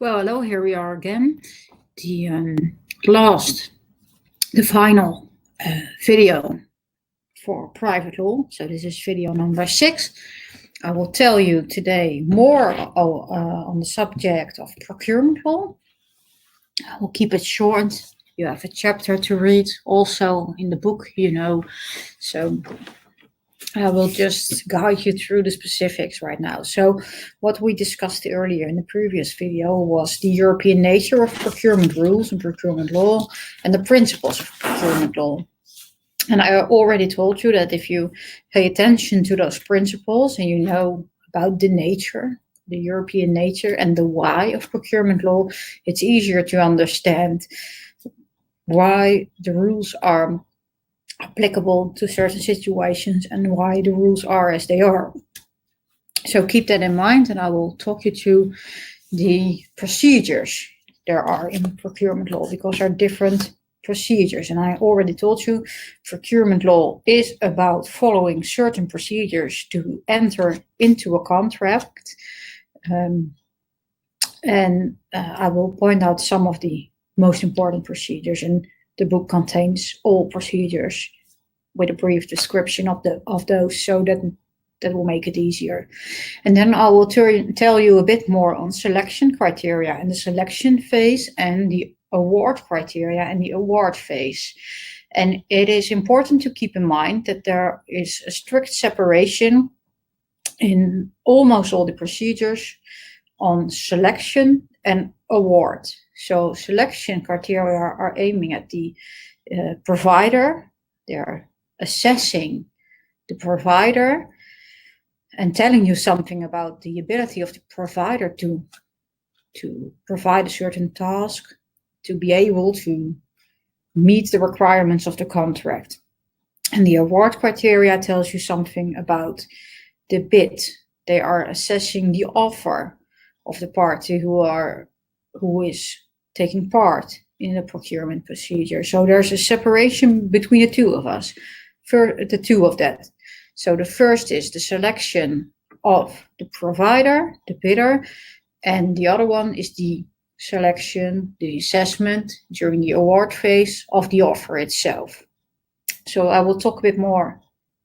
Well, hello, here we are again. The final video for private law. So this is video number 6. I will tell you today more on the subject of procurement law. I will keep it short. You have a chapter to read also in the book, so I will just guide you through the specifics right now. So what we discussed earlier in the previous video was the European nature of procurement rules and procurement law and the principles of procurement law. And I already told you that if you pay attention to those principles and you know about the nature, the European nature and the why of procurement law, it's easier to understand why the rules are applicable to certain situations and why the rules are as they are. So keep that in mind, and I will talk you through the procedures there are in procurement law, because there are different procedures. And I already told you procurement law is about following certain procedures to enter into a contract. I will point out some of the most important procedures, and the book contains all procedures with a brief description of those, so that will make it easier. And then I will tell you a bit more on selection criteria and the selection phase, and the award criteria and the award phase. And it is important to keep in mind that there is a strict separation in almost all the procedures on selection and award. So selection criteria are aiming at the provider. They are assessing the provider and telling you something about the ability of the provider to provide a certain task, to be able to meet the requirements of the contract. And the award criteria tells you something about the bid. They are assessing the offer of the party who is taking part in the procurement procedure. So there's a separation between the two of us, for the two of that. So the first is the selection of the provider, the bidder, and the other one is the selection, the assessment during the award phase of the offer itself. So I will talk a bit more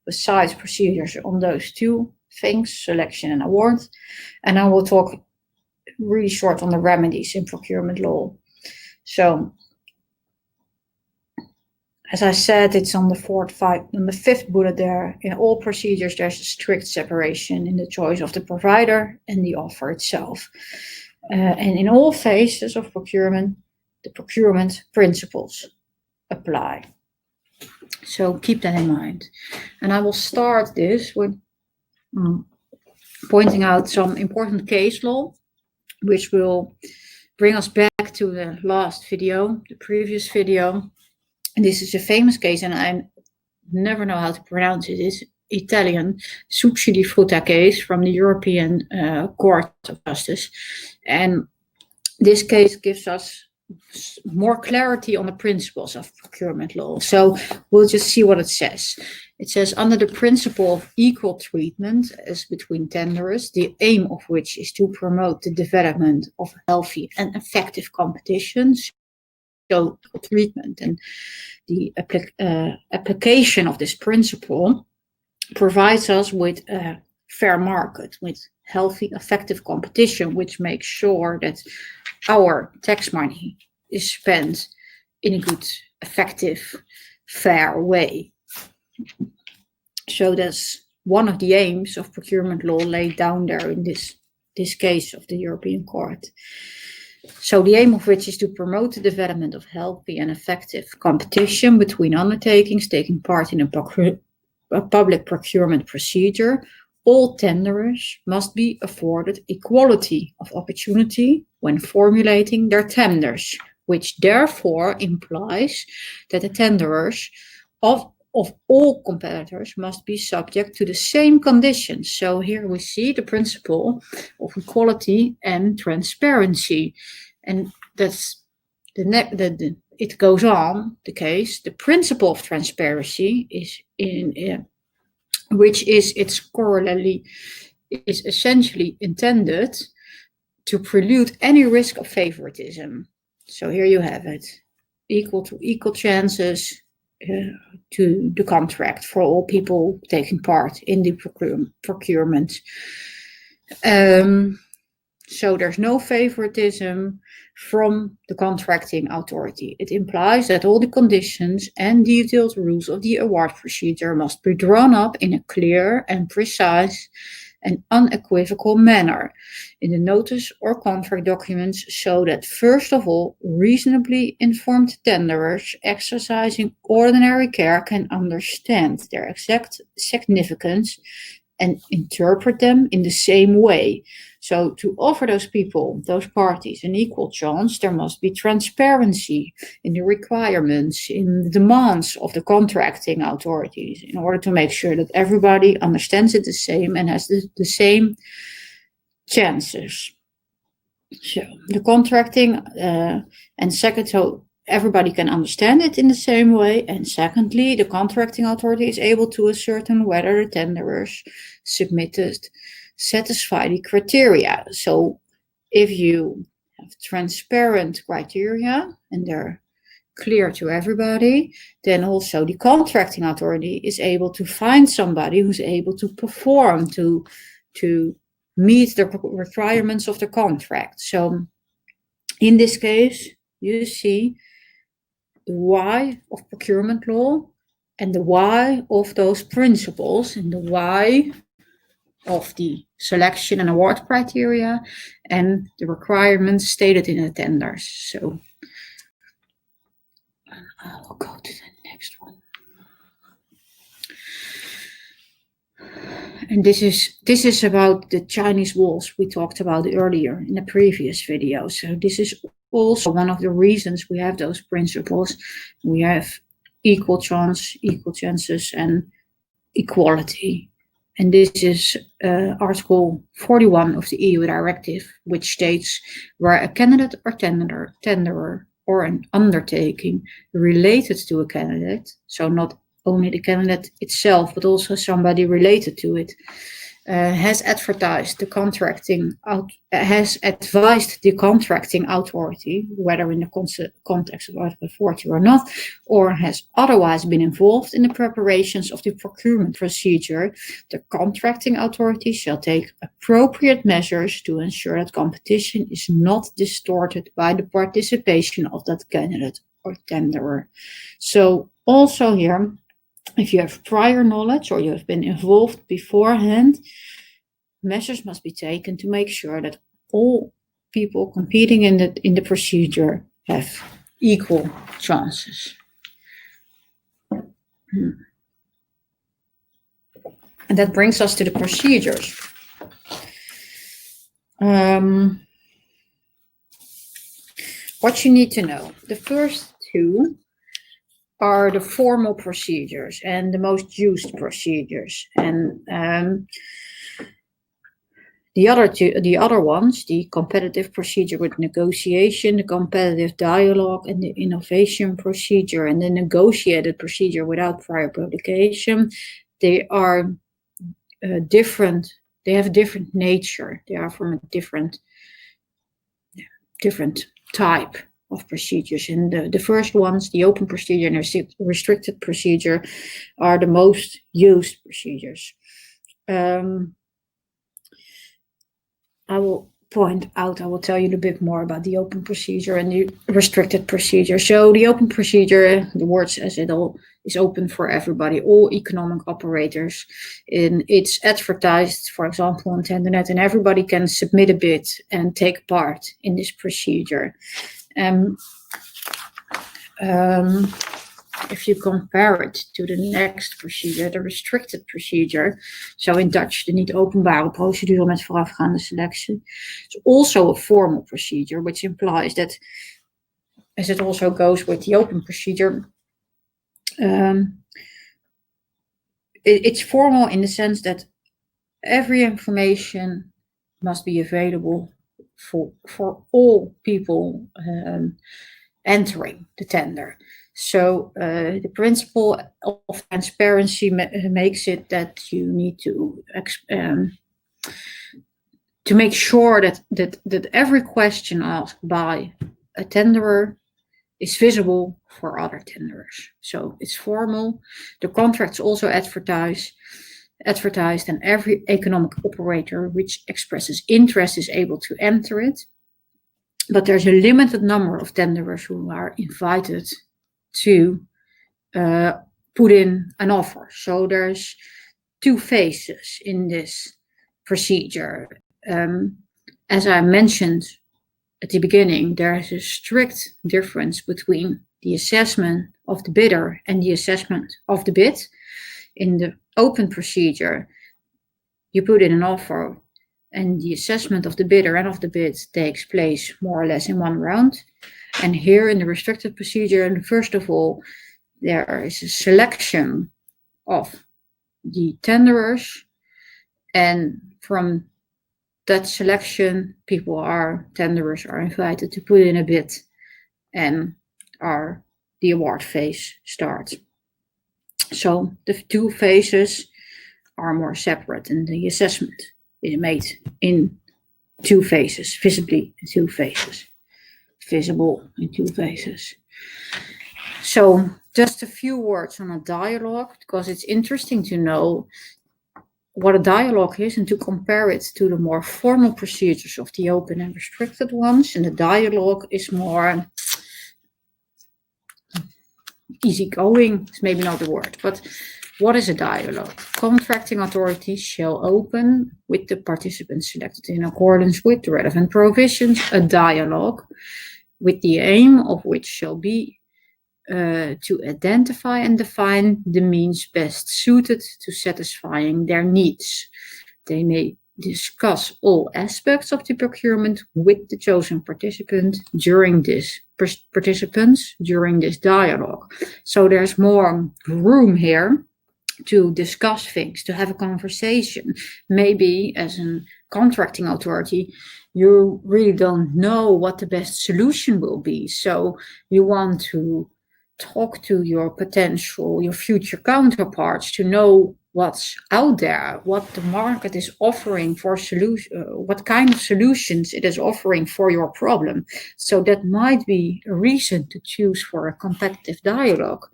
besides procedures on those two things, selection and award, and I will talk really short on the remedies in procurement law. So, as I said, it's on the fifth bullet there. In all procedures, there's a strict separation in the choice of the provider and the offer itself. And in all phases of procurement, the procurement principles apply. So keep that in mind. And I will start this with pointing out some important case law, which will bring us back to the last video, the previous video. And this is a famous case, and I never know how to pronounce it. It's Italian, Succi di Frutta case from the European Court of Justice. And this case gives us more clarity on the principles of procurement law. So we'll just see what it says. It says, under the principle of equal treatment as between tenderers, the aim of which is to promote the development of healthy and effective competitions, so treatment and the application of this principle provides us with a fair market, with healthy, effective competition, which makes sure that our tax money is spent in a good, effective, fair way. So that's one of the aims of procurement law laid down there in this case of the European Court. So the aim of which is to promote the development of healthy and effective competition between undertakings taking part in a public procurement procedure. All tenderers must be afforded equality of opportunity when formulating their tenders, which therefore implies that the tenderers of all competitors must be subject to the same conditions. So here we see the principle of equality and transparency. And that's it goes on, the case. The principle of transparency is which is its corollary, is essentially intended to prelude any risk of favoritism. So here you have it, equal to equal chances to the contract for all people taking part in the procurement. So there's no favoritism from the contracting authority. It implies that all the conditions and detailed rules of the award procedure must be drawn up in a clear and precise and unequivocal manner in the notice or contract documents, so that first of all, reasonably informed tenderers exercising ordinary care can understand their exact significance and interpret them in the same way. So to offer those people, those parties, an equal chance, there must be transparency in the requirements, in the demands of the contracting authorities, in order to make sure that everybody understands it the same and has the same chances. So the contracting, and second, so everybody can understand it in the same way. And secondly, the contracting authority is able to ascertain whether the tenderers submitted satisfy the criteria. So if you have transparent criteria and they're clear to everybody, then also the contracting authority is able to find somebody who's able to perform, to meet the requirements of the contract. So in this case, you see the why of procurement law and the why of those principles, and the why of the selection and award criteria and the requirements stated in the tenders. So I will go to the next one. And this is about the Chinese walls we talked about earlier in the previous video. So this is also one of the reasons we have those principles. We have equal chance, equal chances, and equality. And this is Article 41 of the EU Directive, which states where a candidate or tenderer or an undertaking related to a candidate, so not only the candidate itself, but also somebody related to it, has advised the contracting authority, whether in the context of Article 40 or not, or has otherwise been involved in the preparations of the procurement procedure, the contracting authority shall take appropriate measures to ensure that competition is not distorted by the participation of that candidate or tenderer. So also here, if you have prior knowledge or you have been involved beforehand, measures must be taken to make sure that all people competing in the procedure have equal chances. And that brings us to the procedures. What you need to know. The first two are the formal procedures and the most used procedures. And the other ones, the competitive procedure with negotiation, the competitive dialogue, and the innovation procedure, and the negotiated procedure without prior publication, they are different. They have a different nature. They are from a different type of procedures. And the first ones, the open procedure and the restricted procedure, are the most used procedures. I will tell you a bit more about the open procedure and the restricted procedure. So the open procedure, the word says it all, is open for everybody, all economic operators. And it's advertised, for example, on Tendernet, and everybody can submit a bid and take part in this procedure. If you compare it to the next procedure, the restricted procedure, so in Dutch de niet openbare procedure met voorafgaande selectie, it's also a formal procedure, which implies that, as it also goes with the open procedure, it's formal in the sense that every information must be available for all people entering the tender. So the principle of transparency makes it that you need to to make sure that every question asked by a tenderer is visible for other tenderers. So it's formal. The contract's also advertised, and every economic operator which expresses interest is able to enter it. But there's a limited number of tenderers who are invited to put in an offer. So there's 2 phases in this procedure. As I mentioned at the beginning, there is a strict difference between the assessment of the bidder and the assessment of the bid. In the open procedure, you put in an offer, and the assessment of the bidder and of the bid takes place more or less in one round. And here in the restricted procedure, first of all, there is a selection of the tenderers, and from that selection, tenderers are invited to put in a bid, and the award phase starts. So the 2 phases are more separate, and the assessment is made in 2 phases, visibly in 2 phases, visible in 2 phases. So just a few words on a dialogue, because it's interesting to know what a dialogue is and to compare it to the more formal procedures of the open and restricted ones. And the dialogue is more easygoing, is maybe not the word, but what is a dialogue? Contracting authorities shall open with the participants selected in accordance with the relevant provisions a dialogue with the aim of which shall be to identify and define the means best suited to satisfying their needs. They may discuss all aspects of the procurement with the chosen participant during this dialogue. So there's more room here to discuss things, to have a conversation. Maybe as a contracting authority, you really don't know what the best solution will be. So you want to talk to your future counterparts to know what's out there, what the market is offering for what kind of solutions it is offering for your problem. So that might be a reason to choose for a competitive dialogue,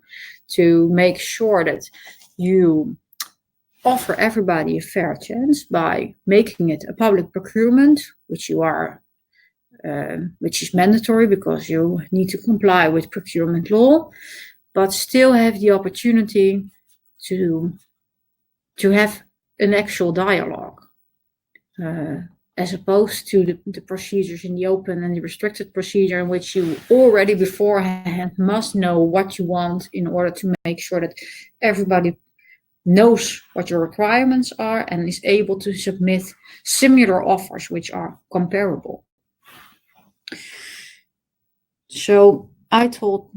to make sure that you offer everybody a fair chance by making it a public procurement, which is mandatory because you need to comply with procurement law, but still have the opportunity to have an actual dialogue, as opposed to the procedures in the open and the restricted procedure, in which you already beforehand must know what you want in order to make sure that everybody knows what your requirements are and is able to submit similar offers which are comparable. So I thought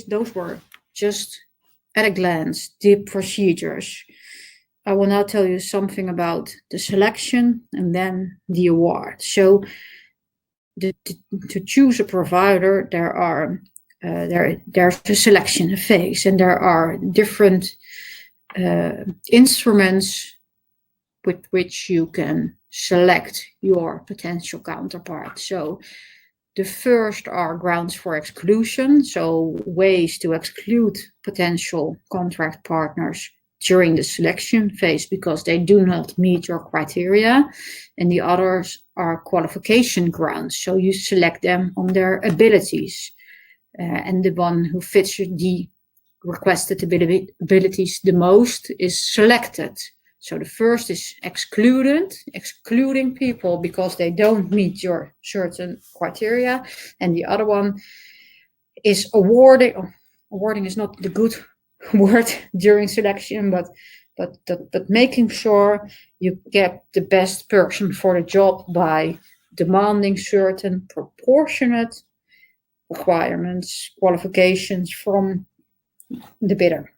those were just at a glance the procedures. I will now tell you something about the selection and then the award. So to choose a provider, there's a selection phase, and there are different instruments with which you can select your potential counterpart. So the first are grounds for exclusion, so ways to exclude potential contract partners during the selection phase because they do not meet your criteria. And the others are qualification grounds, so you select them on their abilities. And the one who fits the requested abilities the most is selected. So the first is excluding people because they don't meet your certain criteria. And the other one is awarding. Awarding is not the good word during selection, but making sure you get the best person for the job by demanding certain proportionate requirements, qualifications from the bidder.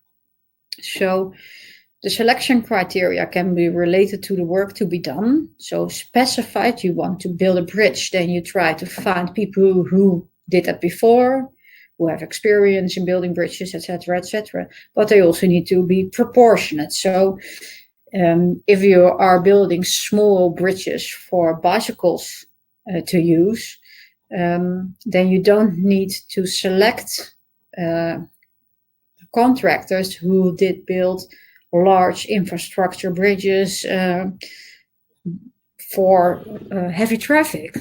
So the selection criteria can be related to the work to be done. So specified, you want to build a bridge, then you try to find people who did that before, who have experience in building bridges, etc., etc. But they also need to be proportionate. So If you are building small bridges for bicycles to use, then you don't need to select contractors who did build large infrastructure bridges for heavy traffic.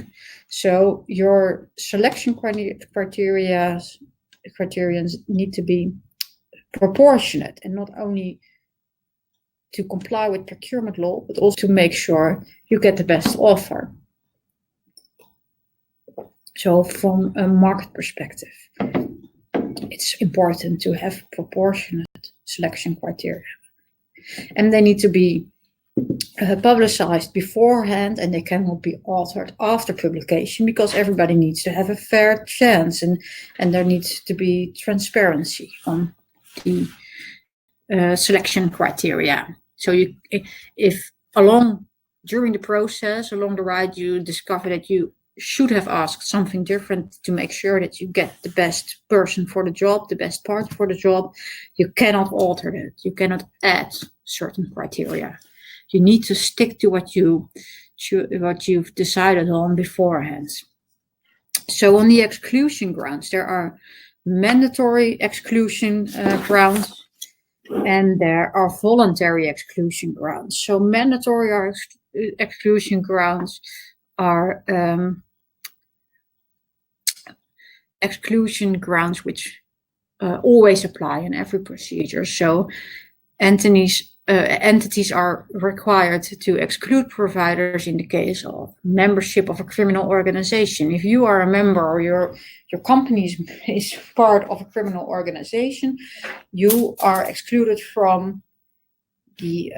So your selection criterions need to be proportionate, and not only to comply with procurement law, but also to make sure you get the best offer. So from a market perspective, it's important to have proportionate selection criteria. And they need to be publicized beforehand, and they cannot be altered after publication, because everybody needs to have a fair chance, and there needs to be transparency on the selection criteria. So if during the process, along the ride, you discover that you should have asked something different to make sure that you get the best person for the job, the best part for the job, you cannot alter it. You cannot add certain criteria. You need to stick to what you've decided on beforehand. So on the exclusion grounds, there are mandatory exclusion grounds, and there are voluntary exclusion grounds. So mandatory exclusion grounds are exclusion grounds which always apply in every procedure. So entities are required to exclude providers in the case of membership of a criminal organization. If you are a member, or your company is part of a criminal organization, you are excluded from the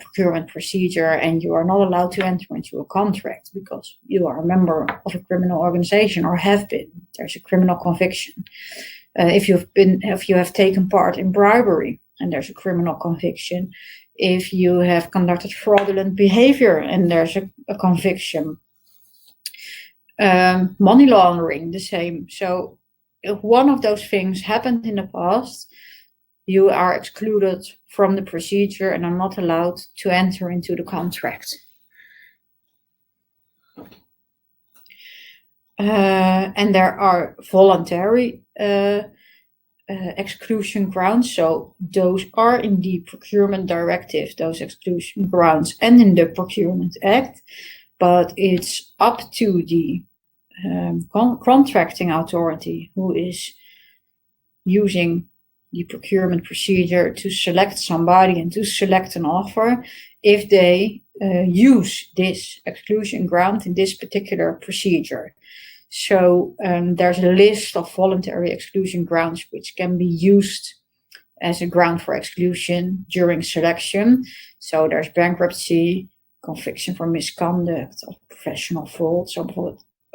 procurement procedure, and you are not allowed to enter into a contract because you are a member of a criminal organization, or have been. There's a criminal conviction. If you have taken part in bribery, and there's a criminal conviction. If you have conducted fraudulent behavior, and there's a conviction. Money laundering, the same. So if one of those things happened in the past, you are excluded from the procedure and are not allowed to enter into the contract. And there are voluntary exclusion grounds. So those are in the procurement directive, those exclusion grounds, and in the Procurement Act, but it's up to the contracting authority who is using the procurement procedure to select somebody and to select an offer, if they use this exclusion ground in this particular procedure. So there's a list of voluntary exclusion grounds which can be used as a ground for exclusion during selection. So there's bankruptcy, conviction for misconduct, or professional fraud. So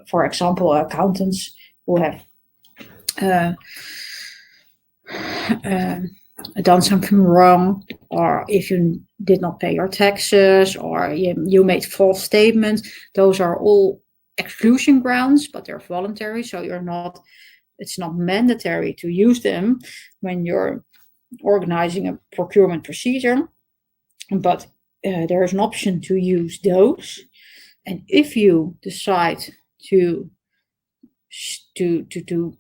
for example, accountants who have done something wrong, or if you did not pay your taxes, or you made false statements, those are all exclusion grounds, but they're voluntary, so it's not mandatory to use them when you're organizing a procurement procedure, but there is an option to use those. And if you decide to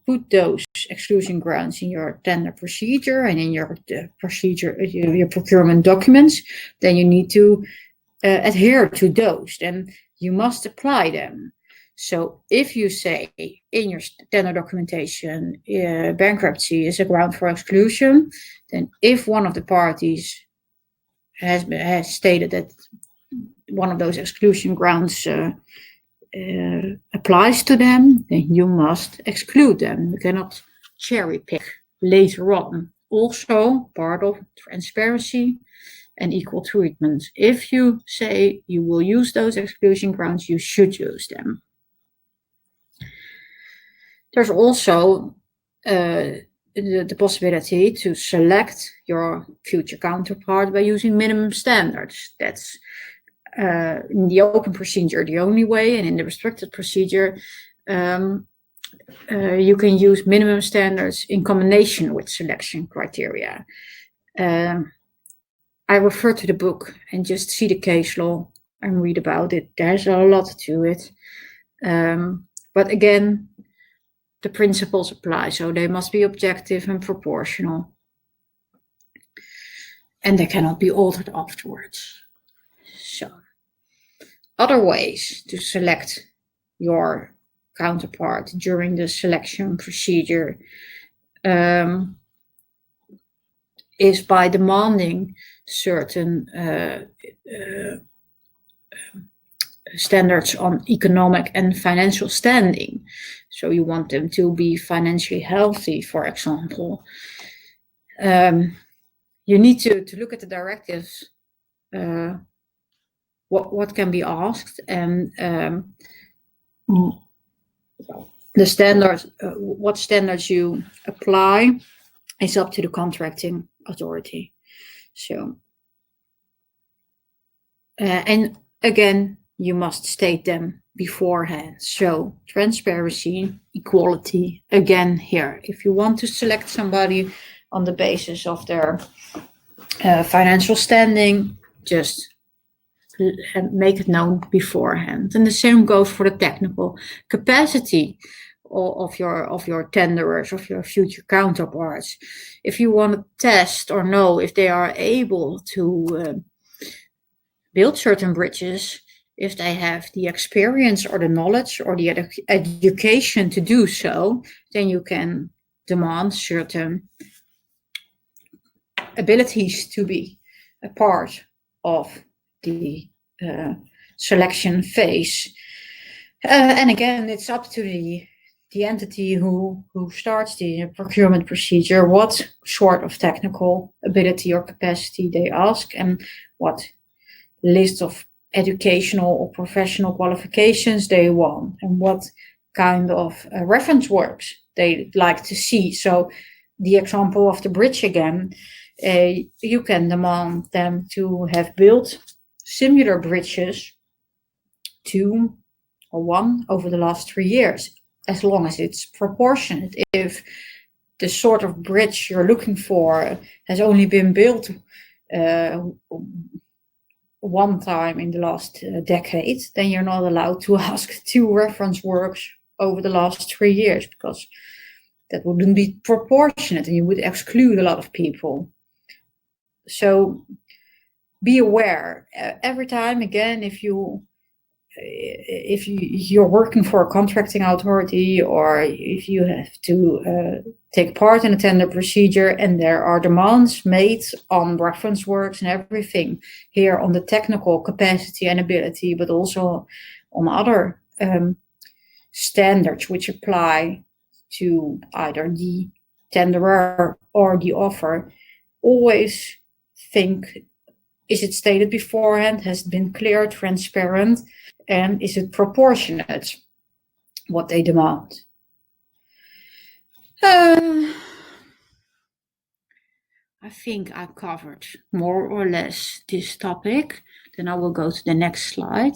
put those exclusion grounds in your tender procedure and in your procurement documents, then you need to adhere to those, and you must apply them. So if you say in your tender documentation, bankruptcy is a ground for exclusion, then if one of the parties has stated that one of those exclusion grounds applies to them, then you must exclude them. You cannot cherry pick later on. Also, part of transparency and equal treatment. If you say you will use those exclusion grounds, you should use them. There's also the possibility to select your future counterpart by using minimum standards. That's in the open procedure the only way, and in the restricted procedure you can use minimum standards in combination with selection criteria. I refer to the book and just see the case law and read about it. There's a lot to it. But again, the principles apply, so they must be objective and proportional. And they cannot be altered afterwards. So, other ways to select your counterpart during the selection procedure is by demanding certain standards on economic and financial standing. So you want them to be financially healthy, for example. You need to look at the directives, what can be asked, and the standards, what standards you apply is up to the contracting authority. So, and again, you must state them beforehand. So transparency, equality, again here. If you want to select somebody on the basis of their financial standing, just make it known beforehand. And the same goes for the technical capacity of your tenderers, of your future counterparts. If you want to test or know if they are able to build certain bridges, if they have the experience or the knowledge or the education to do so, then you can demand certain abilities to be a part of the selection phase. And again, it's up to the entity who starts the procurement procedure, what sort of technical ability or capacity they ask, and what list of educational or professional qualifications they want, and what kind of reference works they like to see. So the example of the bridge again, you can demand them to have built similar bridges, 2 or 1 over the last 3 years, as long as it's proportionate. If the sort of bridge you're looking for has only been built one time in the last decade, then you're not allowed to ask 2 reference works over the last 3 years, because that wouldn't be proportionate and you would exclude a lot of people. So be aware every time, again, if you're working for a contracting authority, or if you have to take part in a tender procedure and there are demands made on reference works and everything here on the technical capacity and ability, but also on other standards which apply to either the tenderer or the offer, always think, is it stated beforehand? Has it been clear, transparent? And is it proportionate, what they demand? I think I covered more or less this topic. Then I will go to the next slide.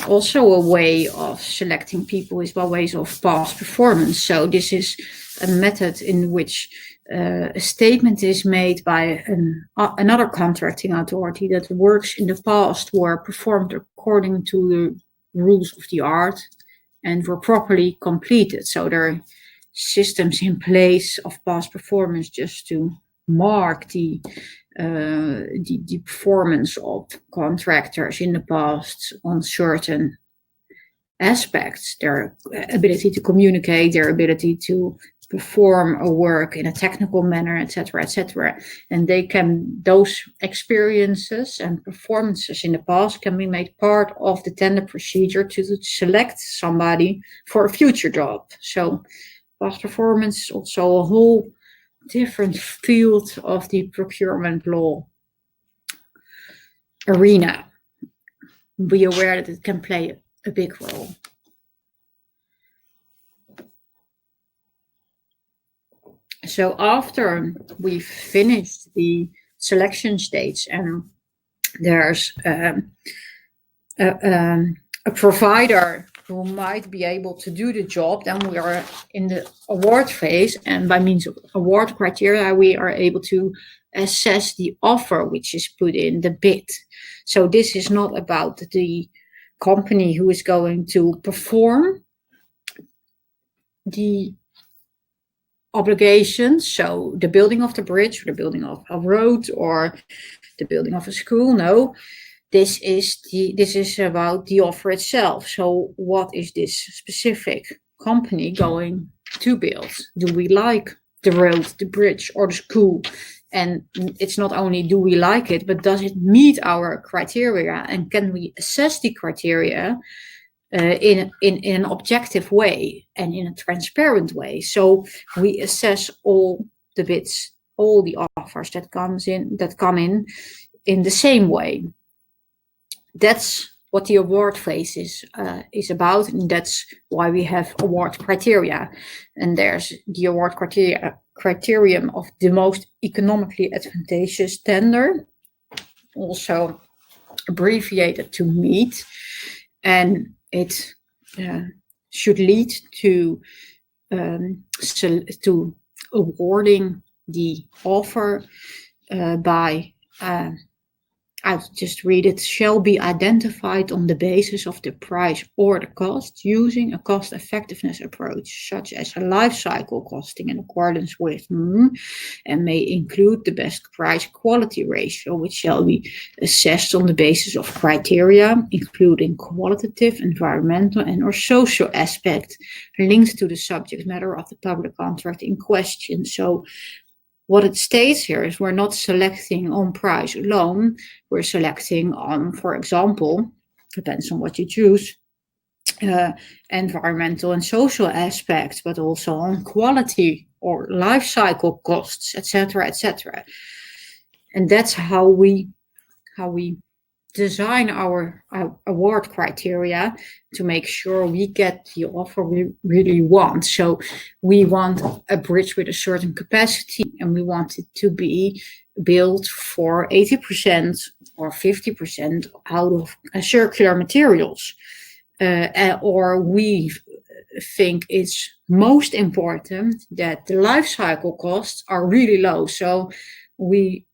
Also, a way of selecting people is by ways of past performance. So this is a method in which a statement is made by another contracting authority that works in the past were performed according to the rules of the art and were properly completed. So there are systems in place of past performance just to mark the performance of contractors in the past on certain aspects, their ability to communicate, their ability to perform a work in a technical manner, etc., etc. And those experiences and performances in the past can be made part of the tender procedure to select somebody for a future job. So past performance is also a whole different field of the procurement law arena. Be aware that it can play a big role. So after we've finished the selection stage and there's a provider who might be able to do the job, then we are in the award phase. And by means of award criteria, we are able to assess the offer which is put in the bid. So this is not about the company who is going to perform the obligations, so the building of the bridge, or the building of a road, or the building of a school. No, this is about the offer itself. So what is this specific company going to build? Do we like the road, the bridge, or the school? And it's not only do we like it, but does it meet our criteria? And can we assess the criteria in an objective way and in a transparent way? So we assess all the bids, all the offers that come in the same way. That's what the award phase is about, and that's why we have award criteria. And there's the award criterion of the most economically advantageous tender, also abbreviated to MEET, and it should lead to awarding the offer by I'll just read it, shall be identified on the basis of the price or the cost using a cost effectiveness approach, such as a life cycle costing in accordance with and may include the best price quality ratio, which shall be assessed on the basis of criteria, including qualitative, environmental, and or social aspect linked to the subject matter of the public contract in question. So what it states here is we're not selecting on price alone. We're selecting on, for example, depends on what you choose, environmental and social aspects, but also on quality or life cycle costs, etc., etc. And that's how we design our award criteria to make sure we get the offer we really want. So we want a bridge with a certain capacity, and we want it to be built for 80% or 50% out of circular materials. Or we think it's most important that the life cycle costs are really low. So we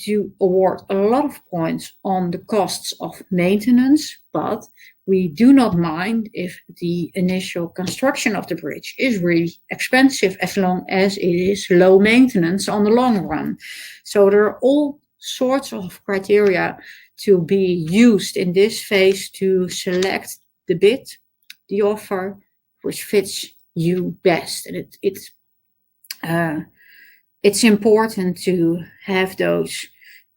do award a lot of points on the costs of maintenance, but we do not mind if the initial construction of the bridge is really expensive, as long as it is low maintenance on the long run. So there are all sorts of criteria to be used in this phase to select the bid, the offer, which fits you best. And it's important to have those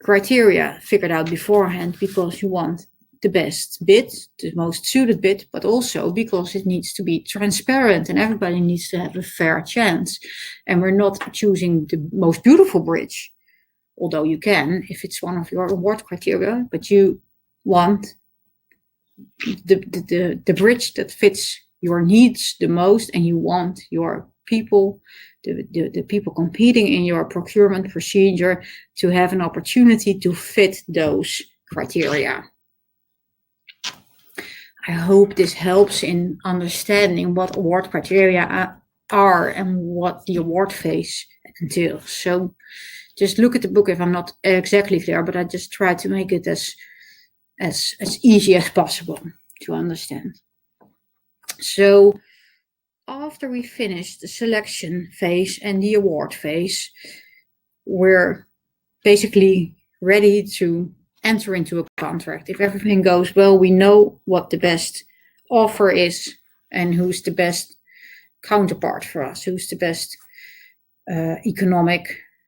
criteria figured out beforehand, because you want the best bid, the most suited bid, but also because it needs to be transparent and everybody needs to have a fair chance. And we're not choosing the most beautiful bridge, although you can if it's one of your award criteria, but you want the bridge that fits your needs the most, and you want your people, the people competing in your procurement procedure, to have an opportunity to fit those criteria. I hope this helps in understanding what award criteria are and what the award phase entails. So just look at the book if I'm not exactly clear, but I just try to make it as easy as possible to understand. So after we finish the selection phase and the award phase, we're basically ready to enter into a contract. If everything goes well, we know what the best offer is and who's the best counterpart for us, who's the best economic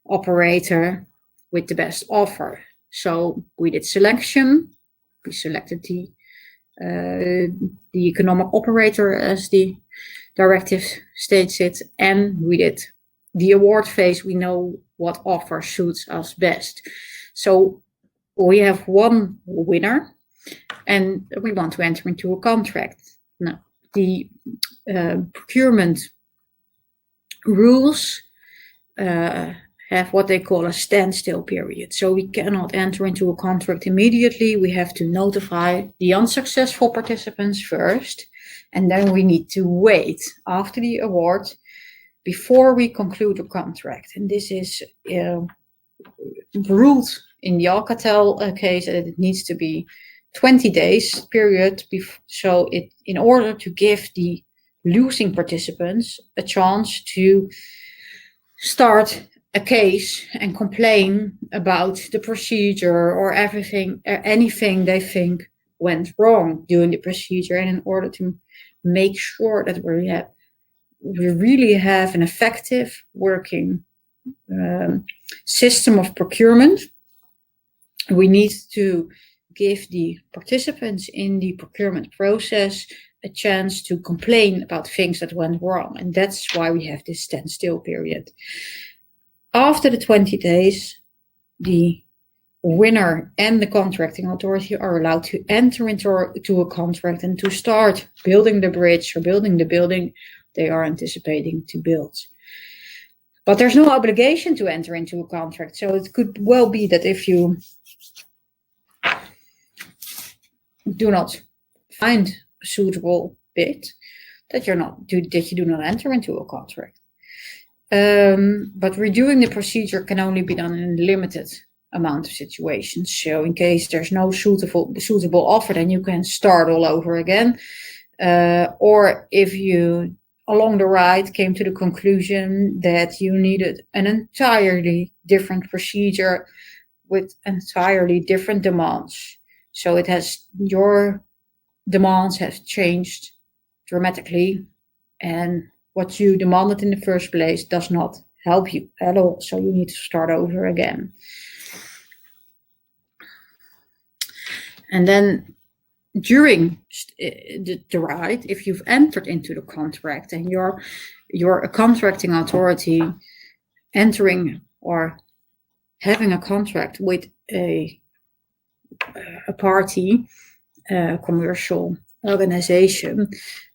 operator with the best offer. So we did selection. We selected the economic operator, as the directive states it, and we did the award phase. We know what offer suits us best. So we have one winner, and we want to enter into a contract. Now, the procurement rules have what they call a standstill period. So we cannot enter into a contract immediately. We have to notify the unsuccessful participants first, and then we need to wait after the award before we conclude a contract. And this is ruled in the Alcatel case that it needs to be 20 days period. So in order to give the losing participants a chance to start a case and complain about the procedure or anything they think went wrong during the procedure, and in order to make sure that we really have an effective working system of procurement, we need to give the participants in the procurement process a chance to complain about things that went wrong. And that's why we have this standstill period. After the 20 days, the winner and the contracting authority are allowed to enter into a contract and to start building the bridge or building the building they are anticipating to build. But there's no obligation to enter into a contract. So it could well be that if you do not find a suitable bid, that you do not enter into a contract. But redoing the procedure can only be done in a limited amount of situations. So in case there's no suitable offer, then you can start all over again. Or if you along the ride came to the conclusion that you needed an entirely different procedure with entirely different demands. So your demands have changed dramatically, and what you demanded in the first place does not help you at all. So you need to start over again. And then during the ride, if you've entered into the contract and you're a contracting authority entering or having a contract with a party, commercial organization,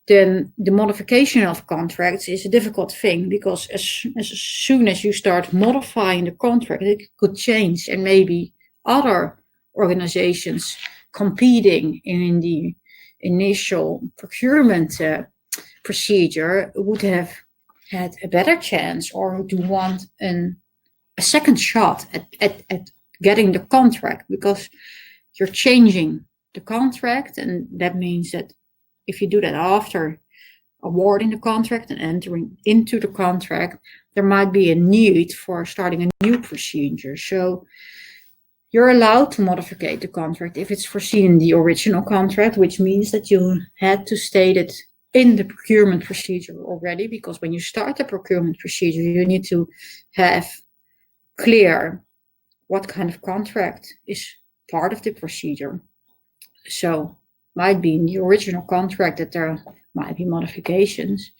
then the modification of contracts is a difficult thing, because as soon as you start modifying the contract, it could change, and maybe other organizations competing in the initial procurement procedure would have had a better chance, or do want a second shot at getting the contract, because you're changing the contract. And that means that if you do that after awarding the contract and entering into the contract, there might be a need for starting a new procedure. So you're allowed to modify the contract if it's foreseen in the original contract, which means that you had to state it in the procurement procedure already, because when you start the procurement procedure, you need to have clear what kind of contract is part of the procedure. So might be in the original contract that there might be modifications,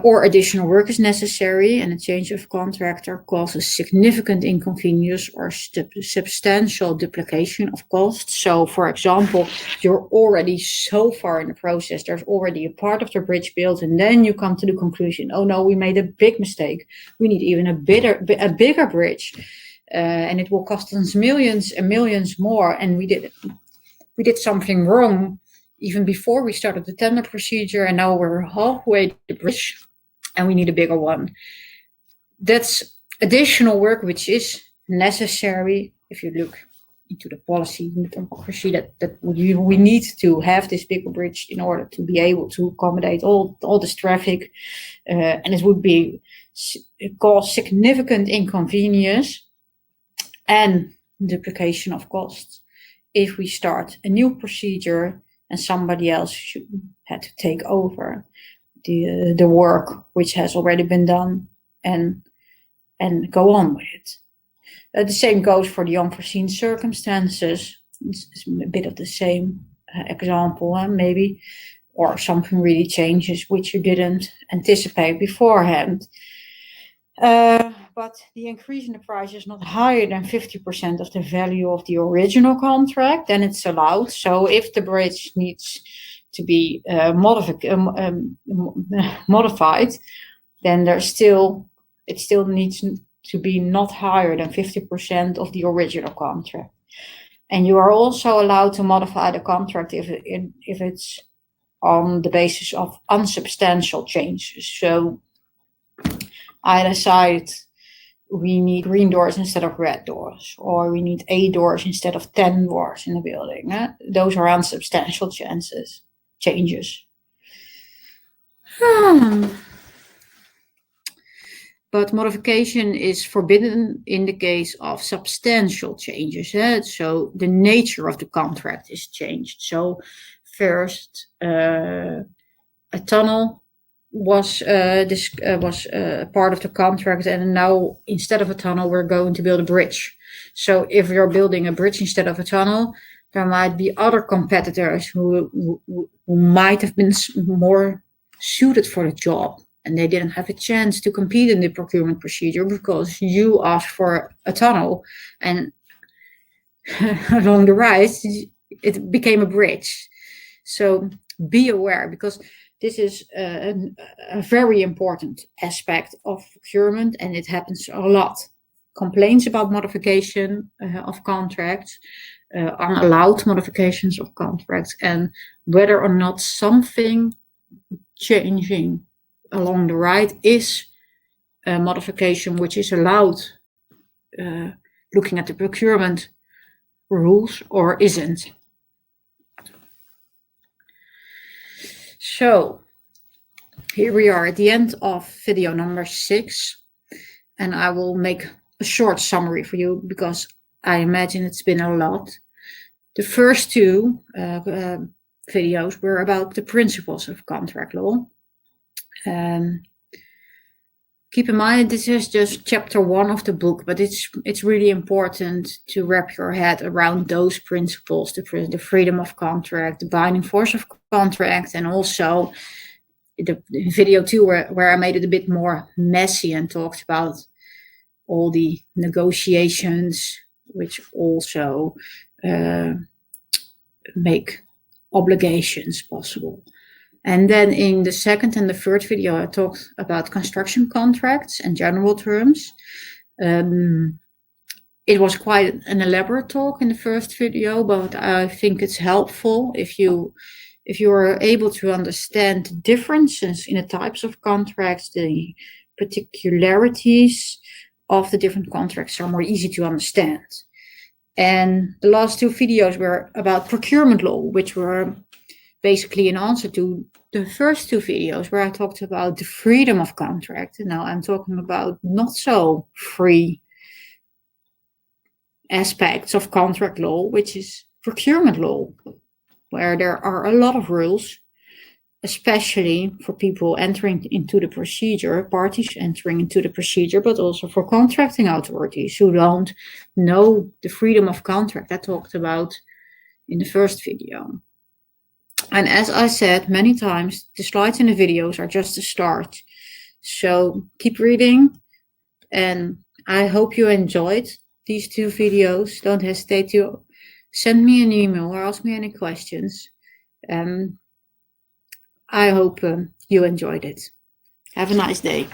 or additional work is necessary, and a change of contractor causes significant inconvenience or substantial duplication of costs. So, for example, you're already so far in the process, there's already a part of the bridge built, and then you come to the conclusion, oh no, we made a big mistake. We need even a bigger bridge, and it will cost us millions and millions more, and we did something wrong even before we started the tender procedure, and now we're halfway the bridge and we need a bigger one. That's additional work which is necessary if you look into the policy and the democracy, that we need to have this bigger bridge in order to be able to accommodate all this traffic, and it would cause significant inconvenience and duplication of costs if we start a new procedure and somebody else had to take over the work which has already been done and go on with it. The same goes for the unforeseen circumstances. It's a bit of the same example, maybe, or something really changes which you didn't anticipate beforehand. But the increase in the price is not higher than 50% of the value of the original contract, then it's allowed. So if the bridge needs to be modified, then it still needs to be not higher than 50% of the original contract. And you are also allowed to modify the contract if it's on the basis of unsubstantial changes. So I decide we need green doors instead of red doors, or we need 8 doors instead of 10 doors in the building. Those are unsubstantial changes. But modification is forbidden in the case of substantial changes. So the nature of the contract is changed. So first, a tunnel was part of the contract, and now instead of a tunnel, we're going to build a bridge. So if you're building a bridge instead of a tunnel, there might be other competitors who might have been more suited for the job, and they didn't have a chance to compete in the procurement procedure because you asked for a tunnel, and along the rise, it became a bridge. So be aware, because this is a very important aspect of procurement, and it happens a lot. Complaints about modification of contracts, unallowed modifications of contracts, and whether or not something changing along the right is a modification which is allowed, looking at the procurement rules, or isn't. So here we are at the end of video number 6, and I will make a short summary for you because I imagine it's been a lot. The first 2 videos were about the principles of contract law. Keep in mind, this is just chapter 1 of the book, but it's really important to wrap your head around those principles: the freedom of contract, the binding force of contract, and also the video 2 where I made it a bit more messy and talked about all the negotiations, which also make obligations possible. And then in the second and the third video, I talked about construction contracts and general terms. It was quite an elaborate talk in the first video, but I think it's helpful if you are able to understand the differences in the types of contracts, the particularities of the different contracts are more easy to understand. And the last 2 videos were about procurement law, which were basically an answer to the first 2 videos where I talked about the freedom of contract. And now I'm talking about not so free aspects of contract law, which is procurement law, where there are a lot of rules, especially for people entering into the procedure, parties entering into the procedure, but also for contracting authorities who don't know the freedom of contract I talked about in the first video. And as I said many times, the slides in the videos are just a start. So keep reading, and I hope you enjoyed these 2 videos. Don't hesitate to send me an email or ask me any questions. I hope you enjoyed it. Have a nice day.